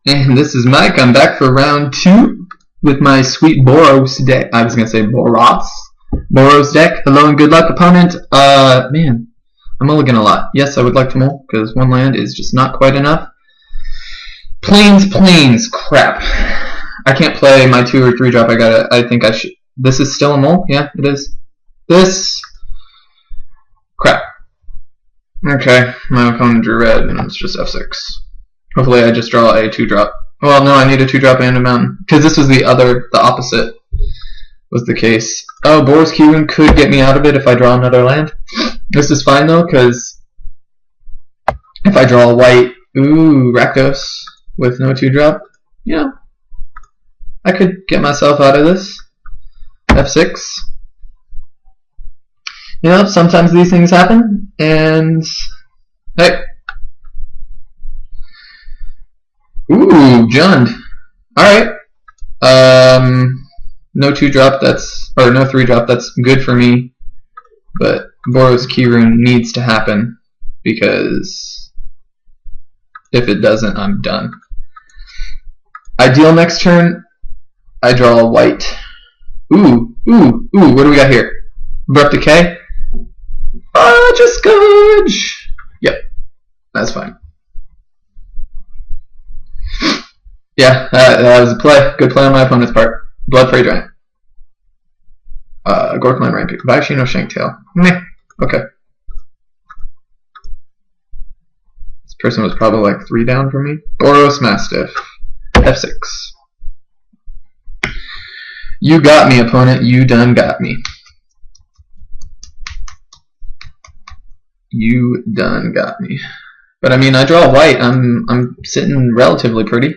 And this is Mike. I'm back for round 2 with my sweet Boros deck. I was going to say Boros deck. Hello and good luck, opponent. Man, I'm mulligan a lot. Yes, I would like to mull, because 1 land is just not quite enough. Plains, crap. I can't play my 2 or 3 drop. I think I should. This is still a mull? Yeah, it is. This, crap. Okay, my opponent drew red, and it's just F6. Hopefully I just draw a 2-drop. Well, no, I need a 2-drop and a mountain. Because this was the opposite was the case. Oh, Boros Keyrune could get me out of it if I draw another land. This is fine, though, because if I draw a white, Rakdos with no 2-drop, yeah, I could get myself out of this. F6. You know, sometimes these things happen, and hey. Ooh, Jund. Alright. No 2-drop, or no 3-drop, that's good for me. But Boros Keyrune needs to happen, because if it doesn't, I'm done. Ideal next turn, I draw a white. Ooh, what do we got here? Abrupt Decay? Just Gudge! Yep, that's fine. Yeah, that was a play. Good play on my opponent's part. Bloodfray Giant. Gorkline Rampage. Bakshi no Shanktail. Meh. Okay. This person was probably like 3 down for me. Boros Mastiff. F6. You got me, opponent. You done got me. You done got me. But I mean, I draw white. I'm sitting relatively pretty.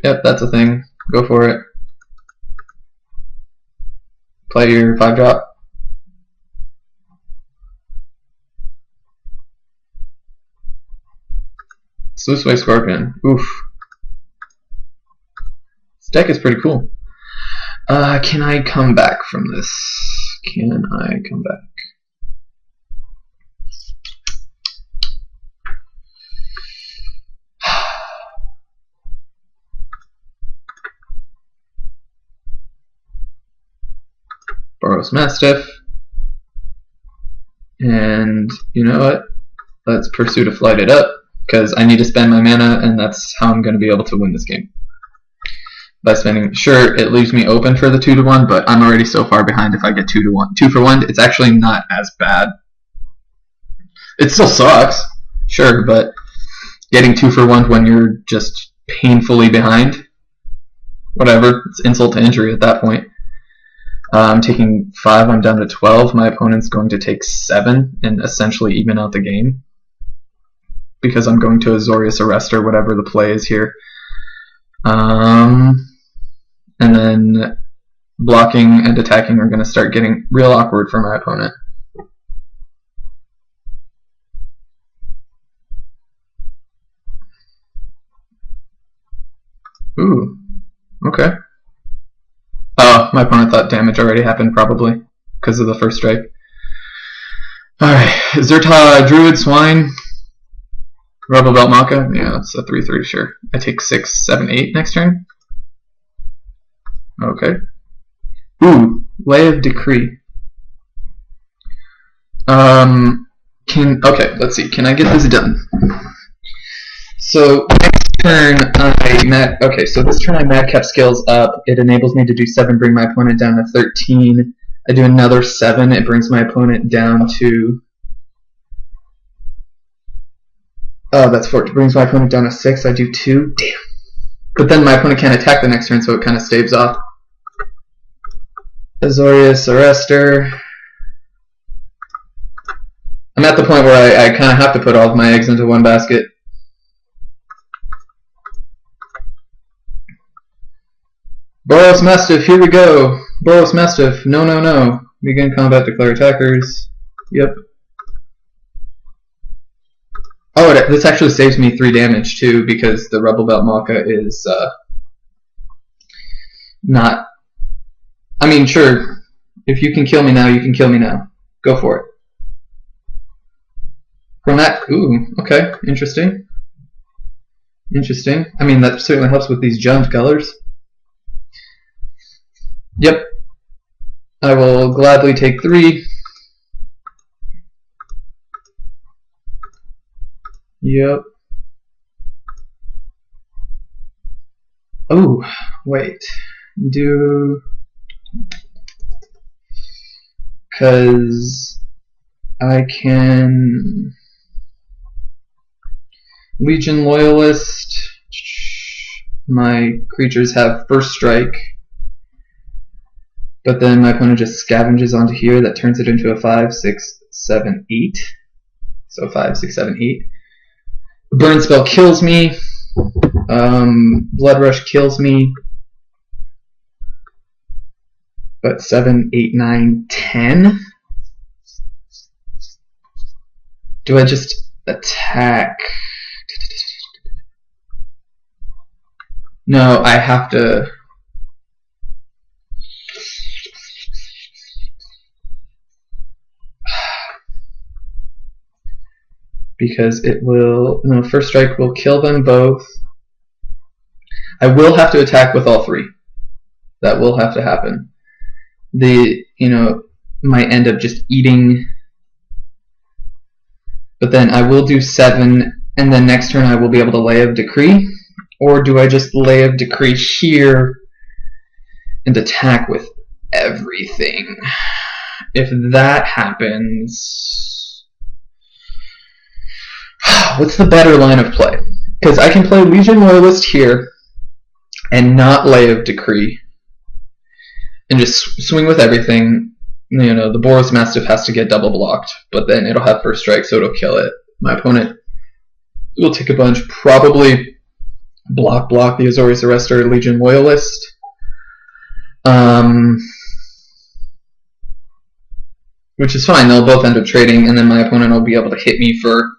Yep, that's a thing. Go for it. Play your 5-drop. Sluiceway Scorpion. Oof. This deck is pretty cool. Can I come back from this? Can I come back? Boros Mastiff, and you know what? Let's Pursuit of Flight it up, because I need to spend my mana, and that's how I'm going to be able to win this game. By spending, sure, it leaves me open for the 2-to-1, but I'm already so far behind if I get 2-to-1. 2 for 1, it's actually not as bad. It still sucks, sure, but getting 2 for 1 when you're just painfully behind, whatever, it's insult to injury at that point. I'm taking 5, I'm down to 12. My opponent's going to take 7 and essentially even out the game. Because I'm going to Azorius Arrest or whatever the play is here. And then blocking and attacking are going to start getting real awkward for my opponent. Ooh, okay. Oh, my opponent thought damage already happened, probably, because of the first strike. Alright, Zerta, Druid, Swine, Rebel Belt Maka. Yeah, that's a 3/3, sure. I take 6, 7, 8 next turn. Okay. Ooh, Lay of Decree. Okay, let's see. Can I get this done? So next turn okay, so this turn I Madcap Skills up. It enables me to do 7, bring my opponent down to 13. I do another 7, it brings my opponent down to that's 4. It brings my opponent down to 6. I do 2. Damn. But then my opponent can't attack the next turn, so it kind of staves off. Azorius Arrester. I'm at the point where I kind of have to put all of my eggs into one basket. Boros Mastiff, here we go. Boros Mastiff, no. Begin combat, declare attackers. Yep. Oh, this actually saves me 3 damage too, because the Rebel Belt Maka is not. I mean, sure, if you can kill me now, you can kill me now. Go for it. From that, ooh, okay, interesting. Interesting. I mean, that certainly helps with these jump colors. Yep. I will gladly take 3. Yep. Oh, wait. Because I can Legion Loyalist. My creatures have first strike, but then my opponent just scavenges onto here. That turns it into a 5, 6, 7, 8. So 5, 6, 7, 8. Burn spell kills me. Blood Rush kills me. But 7, 8, 9, 10. Do I just attack? No, I have to. Because it will. No, first strike will kill them both. I will have to attack with all 3. That will have to happen. Might end up just eating. But then I will do 7, and then next turn I will be able to Lay of Decree. Or do I just Lay of Decree here and attack with everything? If that happens, what's the better line of play? Because I can play Legion Loyalist here and not Lay of Decree and just swing with everything. The Boros Mastiff has to get double blocked, but then it'll have first strike, so it'll kill it. My opponent will take a bunch, probably block the Azorius Arrestor Legion Loyalist. Which is fine, they'll both end up trading, and then my opponent will be able to hit me for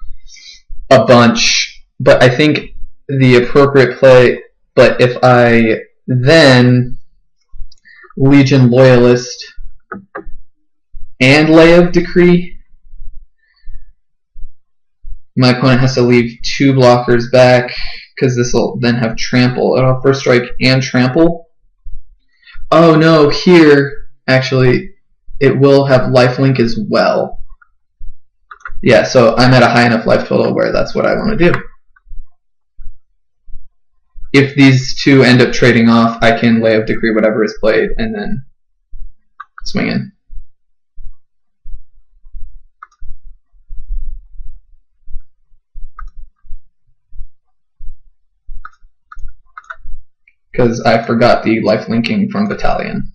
a bunch. But I think the appropriate play, but if I then Legion Loyalist and Lay of Decree, my opponent has to leave 2 blockers back, because this will then have Trample. It'll have First Strike and Trample. Oh no, here, actually, it will have Lifelink as well. Yeah, so I'm at a high enough life total where that's what I want to do. If these 2 end up trading off, I can Lay of Decree whatever is played, and then swing in. Because I forgot the life linking from Battalion.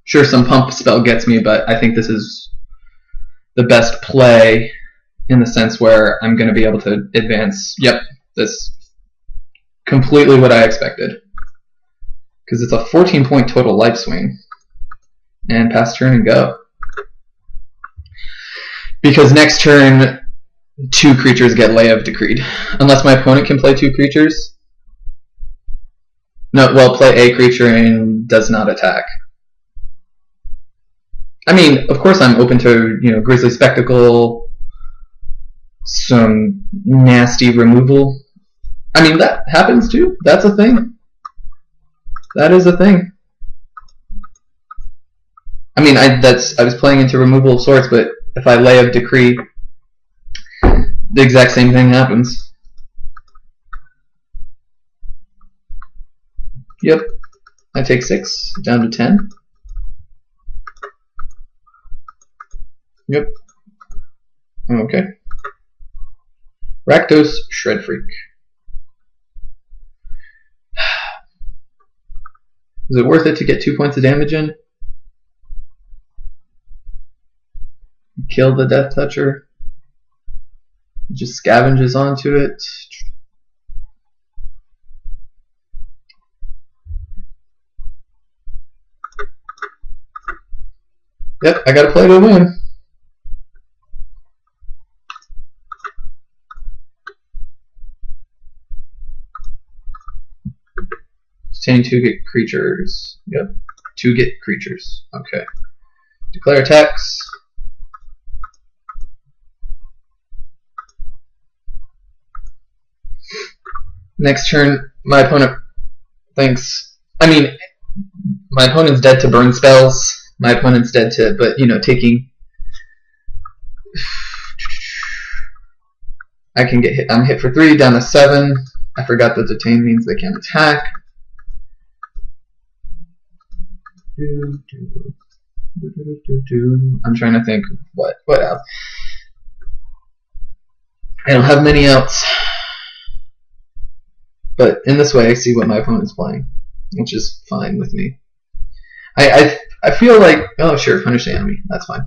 Sure, some pump spell gets me, but I think this is the best play in the sense where I'm going to be able to advance. Yep, this completely what I expected. Because it's a 14-point total life swing. And pass turn and go. Because next turn, 2 creatures get Lay of Decreed. Unless my opponent can play 2 creatures. No, well, play a creature and does not attack. I mean, of course I'm open to, Grizzly Spectacle, some nasty removal. I mean, that happens too. That's a thing. That is a thing. I mean, I was playing into Removal of Sorts, but if I Lay of Decree, the exact same thing happens. Yep. I take 6, down to 10. Yep. Okay. Rakdos, Shred Freak. Is it worth it to get 2 points of damage in? Kill the Death Toucher. Just scavenges onto it. Yep, I gotta play to win. Obtain 2 get creatures. Yep, 2 get creatures. Okay. Declare attacks. Next turn, my opponent thinks. I mean, my opponent's dead to burn spells. My opponent's dead to, but you know, taking. I can get hit. I'm hit for 3, down to 7. I forgot that detain means they can't attack. I'm trying to think what else. I don't have many outs. But in this way, I see what my opponent's playing, which is fine with me. I feel like, oh sure, punish the enemy. That's fine.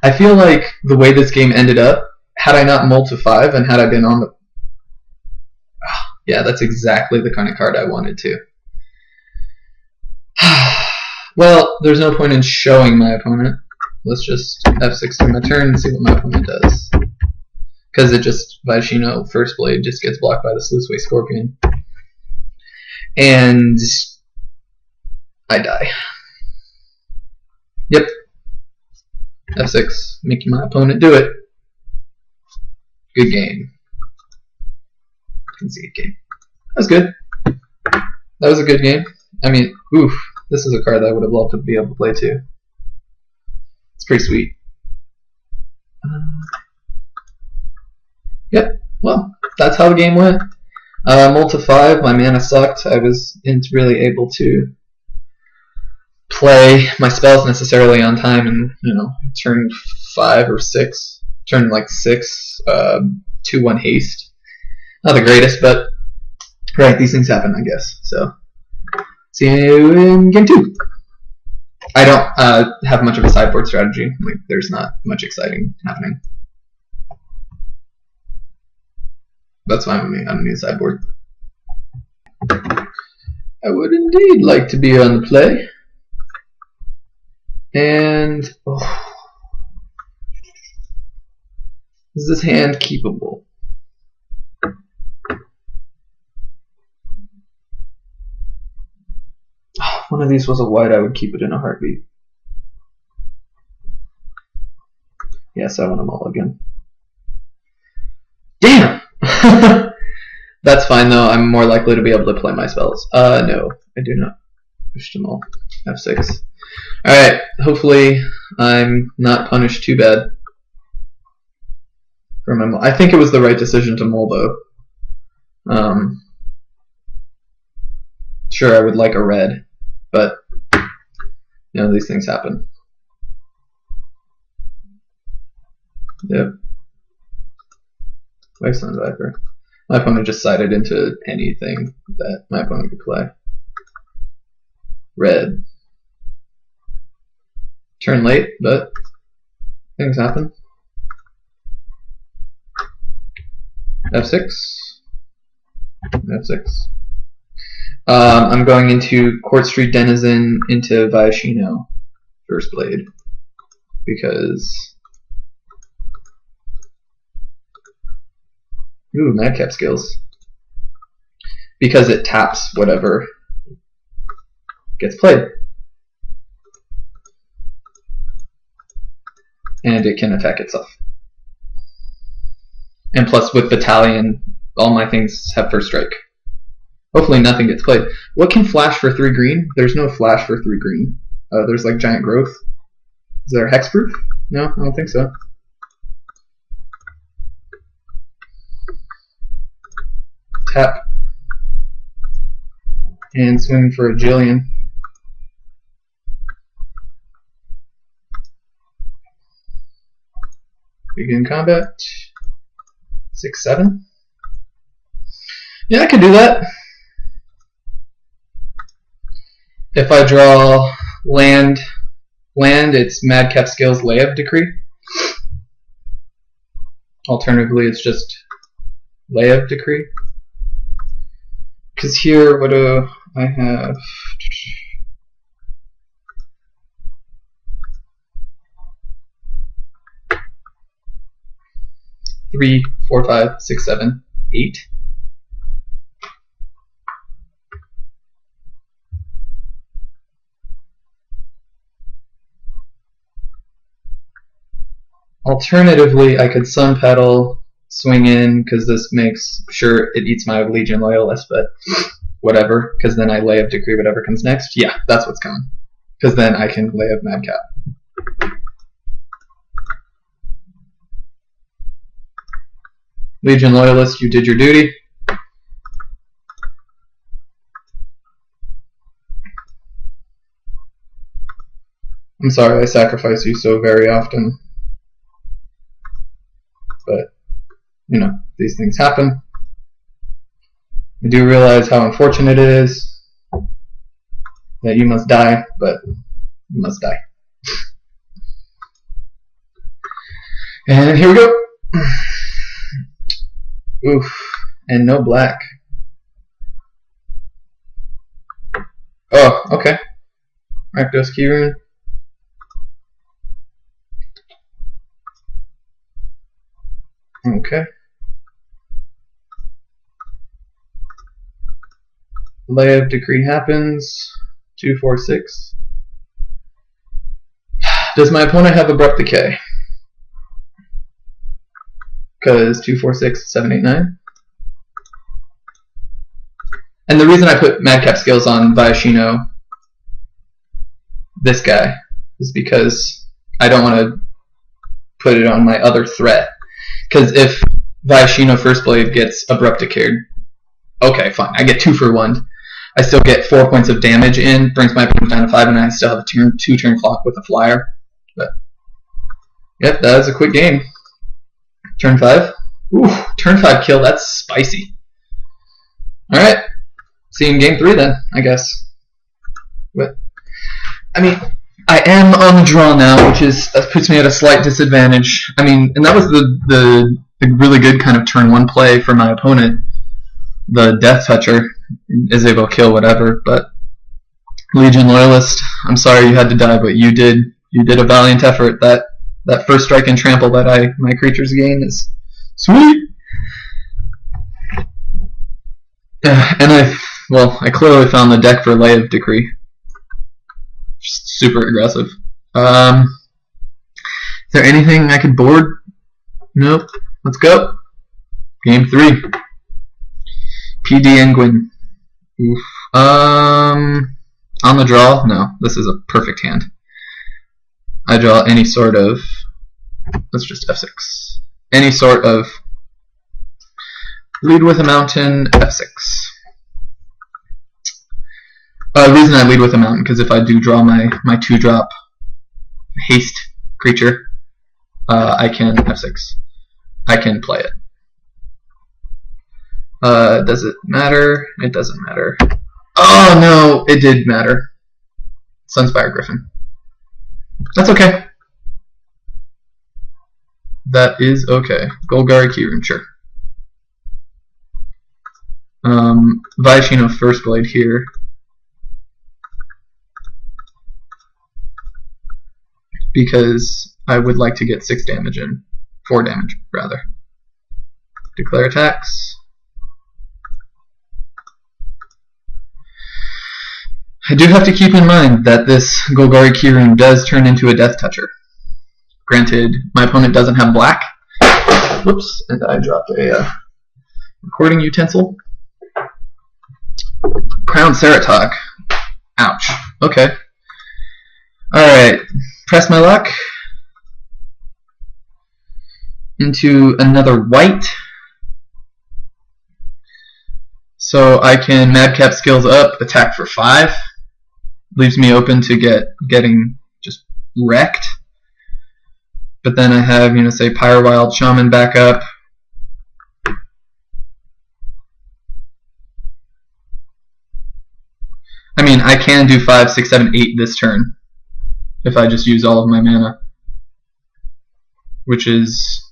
I feel like the way this game ended up, had I not mulled to 5 and had I been on the... Oh, yeah, that's exactly the kind of card I wanted to. Well, there's no point in showing my opponent. Let's just F6 through my turn and see what my opponent does. Because it just, Vaishino, First Blade, just gets blocked by the Sluiceway Scorpion. And I die. Yep. F6, making my opponent do it. Good game. Conceded game. That was good. That was a good game. I mean, oof. This is a card that I would have loved to be able to play too. It's pretty sweet. Yep. Well, that's how the game went. Mulled to 5. My mana sucked. I wasn't really able to play my spells necessarily on time, and you know, turn 5 or 6, turn like 6, 2/1 haste. Not the greatest, but right, these things happen, I guess. So, see you in game 2. I don't have much of a sideboard strategy. Like, there's not much exciting happening. That's fine with me. I don't need a sideboard. I would indeed like to be on the play. And is this hand keepable? Oh, if one of these was a white, I would keep it in a heartbeat. Yes, I want a mulligan. Damn! That's fine though. I'm more likely to be able to play my spells. No, I do not wish to mull. F6. Alright, hopefully I'm not punished too bad for my mull. I think it was the right decision to mull though. Sure, I would like a red, but you know, these things happen. Yep. Wasteland Viper. My opponent just sided into anything that my opponent could play. Red. Turn late, but things happen. F6. F6. I'm going into Court Street Denizen into Vaishino First Blade because ooh, madcap skills. Because it taps whatever gets played. And it can attack itself. And plus with Battalion, all my things have first strike. Hopefully nothing gets played. What can flash for 3 green? There's no flash for 3 green. There's like Giant Growth. Is there hexproof? No, I don't think so. Tap. And swing for a Jillian. Begin combat. 6/7. Yeah, I could do that. If I draw land, it's Madcap Skills Lay of Decree. Alternatively, it's just Lay of Decree. Because here, what do I have? Three, 4, 5, 6, 7, 8. Alternatively, I could Sun Petal swing in because this makes sure it eats my Legion Loyalist, but whatever, because then I lay of Decree whatever comes next. Yeah, that's what's coming. Because then I can lay of Madcap. Legion Loyalist, you did your duty. I'm sorry I sacrifice you so very often. But, you know, these things happen. I do realize how unfortunate it is that you must die, but you must die. And here we go. Oof. And no black. Oh, okay. Rakdos Keyrune. Okay. Lay of Decree happens. 2, 4, 6. Does my opponent have Abrupt Decay? Because 2, 4, 6, 7, 8, 9. And the reason I put Madcap Skills on Viashino, this guy, is because I don't want to put it on my other threat. Because if Viashino First Blade gets Abrupt Decayed, okay, fine, I get 2 for 1. I still get 4 points of damage in, brings my opponent down to 5, and I still have a 2-turn clock with a flyer. But, yep, that was a quick game. Turn 5. Ooh, turn 5 kill, that's spicy. Alright, see you in game 3 then, I guess. But, I mean, I am on the draw now, which is puts me at a slight disadvantage. I mean, and that was the really good kind of turn 1 play for my opponent. The Death Toucher is able to kill whatever, but Legion Loyalist, I'm sorry you had to die, but you did a valiant effort. That first strike and trample that my creatures gain is sweet. And I clearly found the deck for Lay of Decree. Just super aggressive. Is there anything I could board? Nope. Let's go. Game 3. PD Engwin. Oof. On the draw? No. This is a perfect hand. I draw any sort of... Let's just F6. Any sort of... Lead with a mountain, F6. The reason I lead with a mountain, because if I do draw my 2-drop haste creature, I can F6. I can play it. Does it matter? It doesn't matter. Oh no, it did matter. Sunspire Griffin. That's okay. That is okay. Golgari Keyrune, sure. Viashino First Blade here. Because I would like to get 6 damage in. 4 damage, rather. Declare attacks. I do have to keep in mind that this Golgari Keyrune does turn into a Death Toucher. Granted, my opponent doesn't have black. Whoops, and I dropped a recording utensil. Crown Ceratog. Ouch. Okay. Alright. Press my luck into another white. So I can Madcap Skills up, attack for 5. Leaves me open to getting just wrecked. But then I have, say Pyrowild Shaman back up. I mean, I can do 5, 6, 7, 8 this turn if I just use all of my mana, which is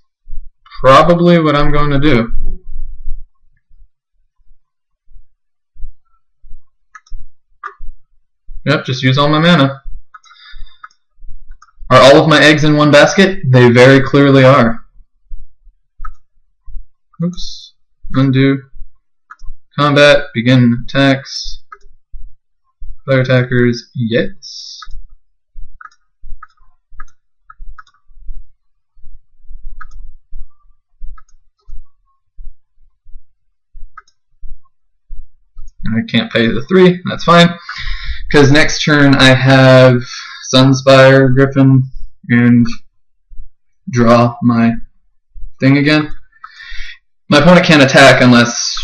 probably what I'm going to do. Yep, just use all my mana. Are all of my eggs in one basket? They very clearly are. Oops. Undo. Combat. Begin attacks. Player attackers. Yes. and I can't pay the 3. That's fine. Because next turn I have Sunspire, Griffin, and draw my thing again. My opponent can't attack unless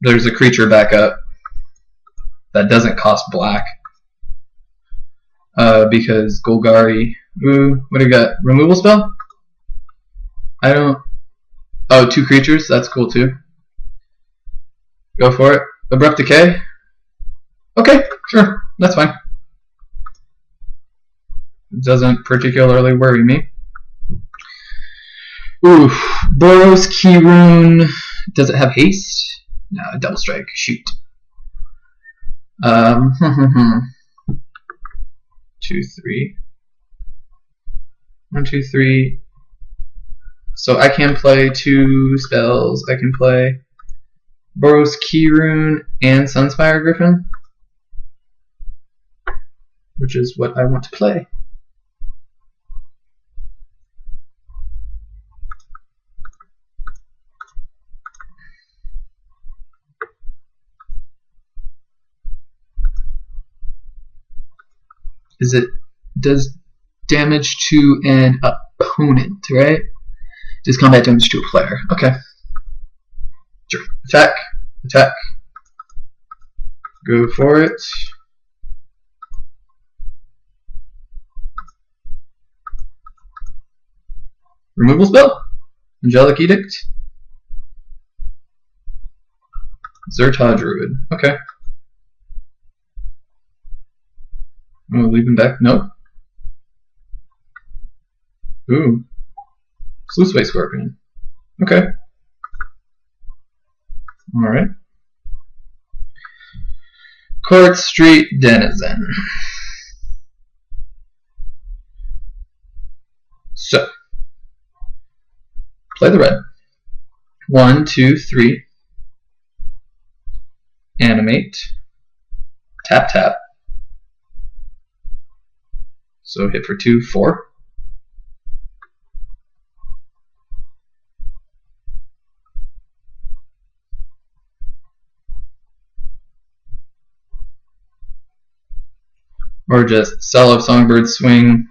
there's a creature back up that doesn't cost black. Because Golgari. Ooh, what do you got? Removal spell? I don't. Oh, 2 creatures? That's cool too. Go for it. Abrupt Decay? Okay, sure. That's fine. It doesn't particularly worry me. Ooh, Boros Key Rune. Does it have haste? No, double strike. Shoot. 2, 3. 1, 2, 3. So I can play 2 spells. I can play Boros Key Rune and Sunspire Griffin, which is what I want to play. Does damage to an opponent, right? Does combat damage to a player. Okay. Sure. Attack. Attack. Go for it. Removal spell? Angelic Edict? Zerta Druid. Okay. Oh, leave him back? Nope. Ooh. Sluiceway Scorpion. Okay. Alright. Court Street Denizen. So. Play the red. 1, 2, 3. Animate. Tap, tap. So hit for 2, 4. Or just Solo Songbird Swing.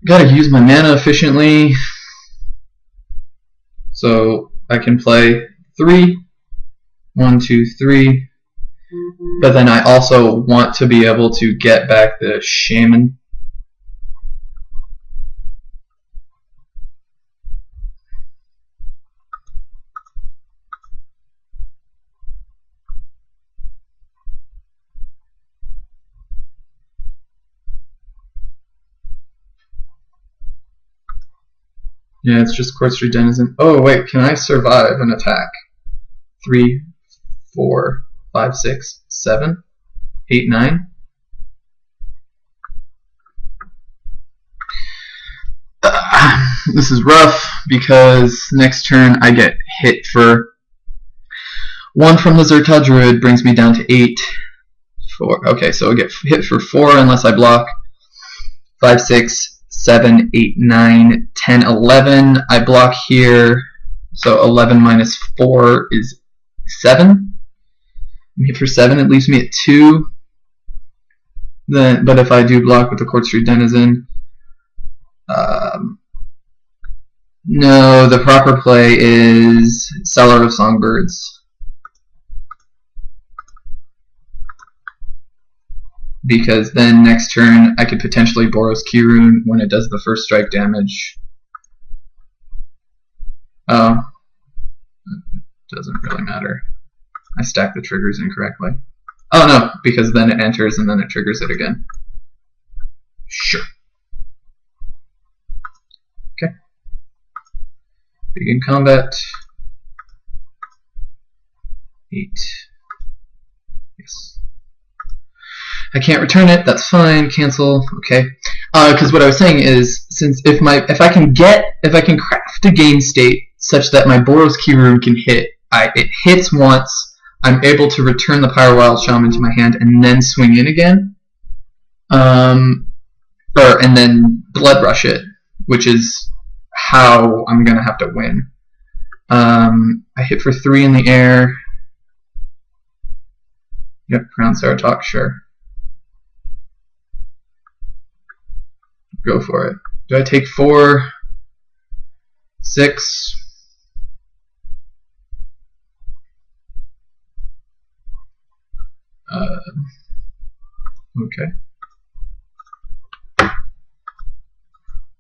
Gotta use my mana efficiently. So I can play 3. 1, 2, 3. But then I also want to be able to get back the Shaman. Yeah, it's just Court Street Denizen. Oh wait, can I survive an attack? 3, 4, 5, 6, 7, 8, 9. This is rough because next turn I get hit for 1 from the Zerta Druid, brings me down to 8. 4. Okay, so I get hit for 4 unless I block. 5, 6, 7, 8, 9, 10, 11. I block here, so 11 minus 4 is 7. I'm hit for 7, it leaves me at 2. Then, but if I do block with the Court Street Denizen, no, the proper play is Seller of Songbirds. Because then next turn I could potentially Boros Key Rune when it does the first strike damage. Oh, it doesn't really matter. I stacked the triggers incorrectly. Oh no, because then it enters and then it triggers it again. Sure. Okay. Begin combat. 8. Yes. I can't return it. That's fine. Cancel. Okay. Because what I was saying is, since if I can craft a game state such that my Boros Key Rune can hit, it hits once. I'm able to return the Pyrowild Shaman to my hand and then swing in again, and then Blood Rush it, which is how I'm gonna have to win. I I hit for 3 in the air. Yep, Crown Ceratok, sure. Go for it. Do I take 4? 6? Okay.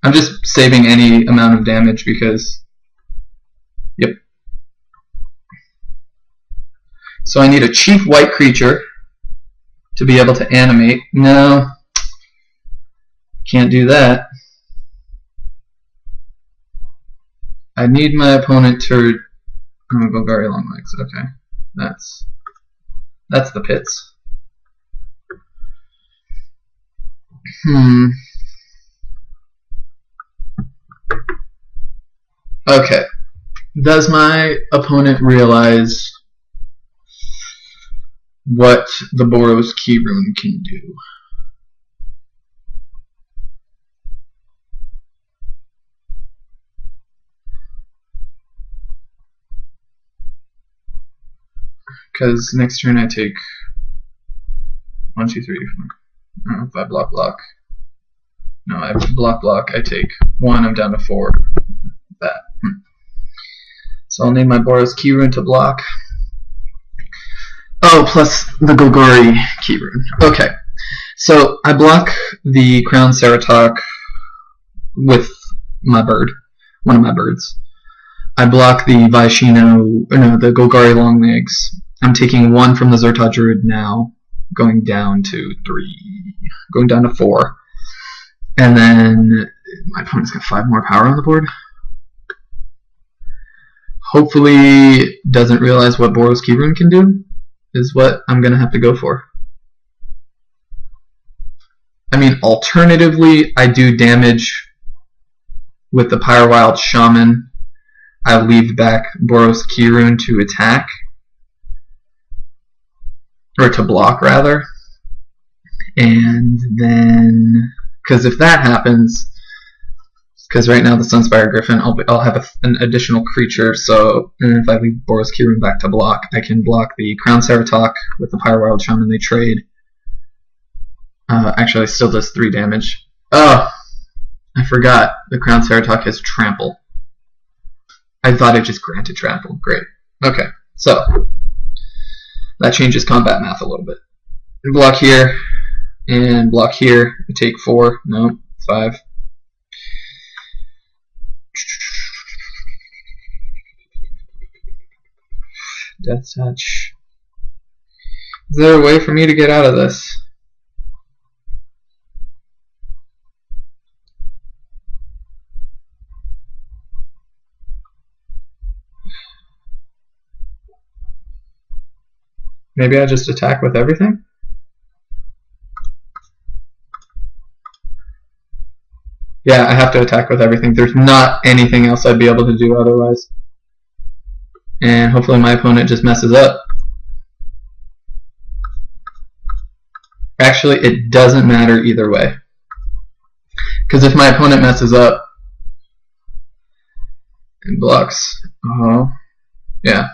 I'm just saving any amount of damage because... Yep. So I need a chief white creature to be able to animate. No. Can't do that. I need my opponent to... I'm going to go very long legs. Okay. That's the pits. Okay. Does my opponent realize what the Boros Key Rune can do? Because next turn I take 1, 2, 3, 4. If I block. No, I block. I take 1. I'm down to 4. That. So I'll need my Boros Key Rune to block. Oh, plus the Golgari Key Rune. Okay. So I block the Crown Ceratok with my bird, one of my birds. I block the the Golgari Longlegs. I'm taking 1 from the Zerta Druid now, going down to 3, going down to 4. And then my opponent's got 5 more power on the board. Hopefully doesn't realize what Boros Key Rune can do, is what I'm going to have to go for. I mean, alternatively, I do damage with the Pyrowild Shaman. I leave back Boros Key Rune to attack. Or to block, rather. And then, because if that happens, because right now the Sunspire Griffin, I'll have an additional creature, so if I leave Boros Key Rune back to block, I can block the Crown Ceratok with the Pyrowild Shaman they trade. Actually, it still does 3 damage. Oh, I forgot. The Crown Ceratok has Trample. I thought it just granted Trample. Great. Okay, so that changes combat math a little bit. Block here, and block here. I take 4. No, 5. Death Touch. Is there a way for me to get out of this? Maybe I just attack with everything? Yeah, I have to attack with everything. There's not anything else I'd be able to do otherwise. And hopefully my opponent just messes up. Actually, it doesn't matter either way. Because if my opponent messes up and blocks, yeah.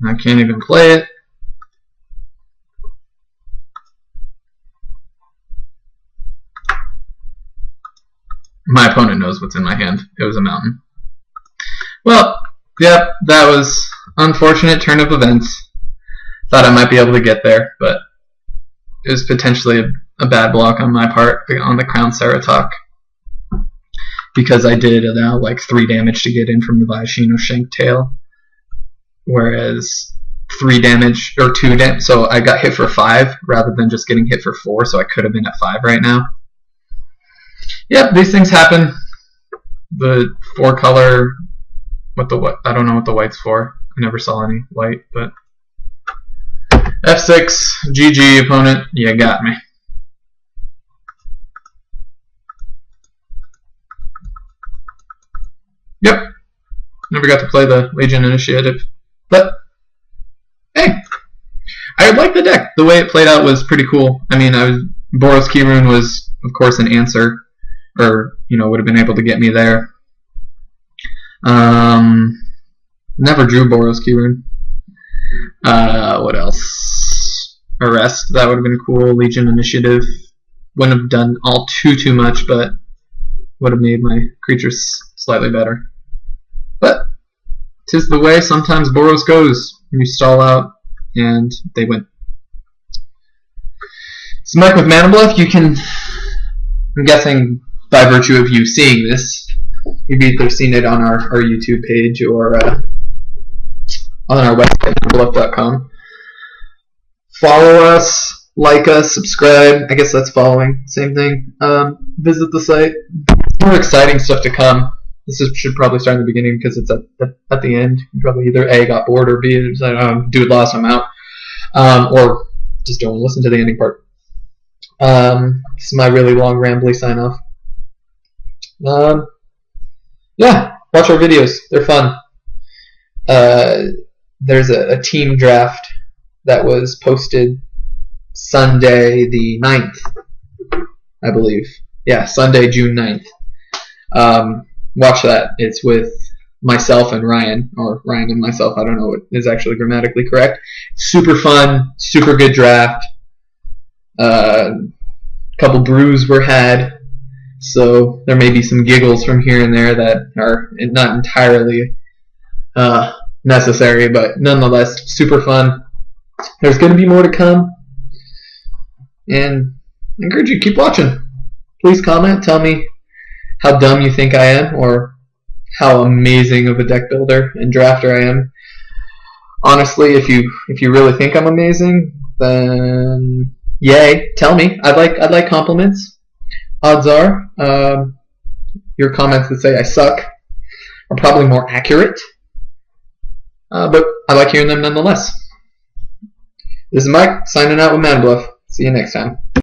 I can't even play it. My opponent knows what's in my hand. It was a mountain. Well, yep, that was unfortunate turn of events. Thought I might be able to get there, but it was potentially a bad block on my part on the Crown Ceratok. Because I did allow like 3 damage to get in from the Viashino Shank Tail. Whereas 3 damage, or 2 damage, so I got hit for 5 rather than just getting hit for 4, so I could have been at 5 right now. Yep, these things happen. The 4-color, I don't know what the white's for. I never saw any white, but F6, GG opponent, you got me. Yep. never got to play the Legion Initiative. But hey, I like the deck. The way it played out was pretty cool. I mean, Boros Keyrune was, of course, an answer, or would have been able to get me there. Never drew Boros Keyrune. What else? Arrest, that would have been cool. Legion Initiative. Wouldn't have done all too much, but would have made my creatures slightly better. But 'tis the way sometimes Boros goes. You stall out and they win. So Mike with Mana Bluff, you can, I'm guessing by virtue of you seeing this, you've either seen it on our YouTube page or on our website, manabluff.com. Follow us, like us, subscribe. I guess that's following. Same thing. Visit the site. More exciting stuff to come. Should probably start in the beginning because it's at the end. You probably either A, got bored, or B, decided, dude, lost, I'm out. Or just don't listen to the ending part. This is my really long, rambly sign off. Yeah, watch our videos. They're fun. There's a team draft that was posted Sunday the 9th, I believe. Yeah, Sunday, June 9th. Watch that. It's with myself and Ryan, or Ryan and myself. I don't know what is actually grammatically correct. Super fun, super good draft. Couple brews were had, so there may be some giggles from here and there that are not entirely necessary, but nonetheless, super fun. There's going to be more to come, and I encourage you to keep watching. Please comment, tell me how dumb you think I am, or how amazing of a deck builder and drafter I am. Honestly, if you really think I'm amazing, then yay, tell me. I'd like compliments. Odds are, your comments that say I suck are probably more accurate, but I like hearing them nonetheless. This is Mike, signing out with Mana Bluff. See you next time.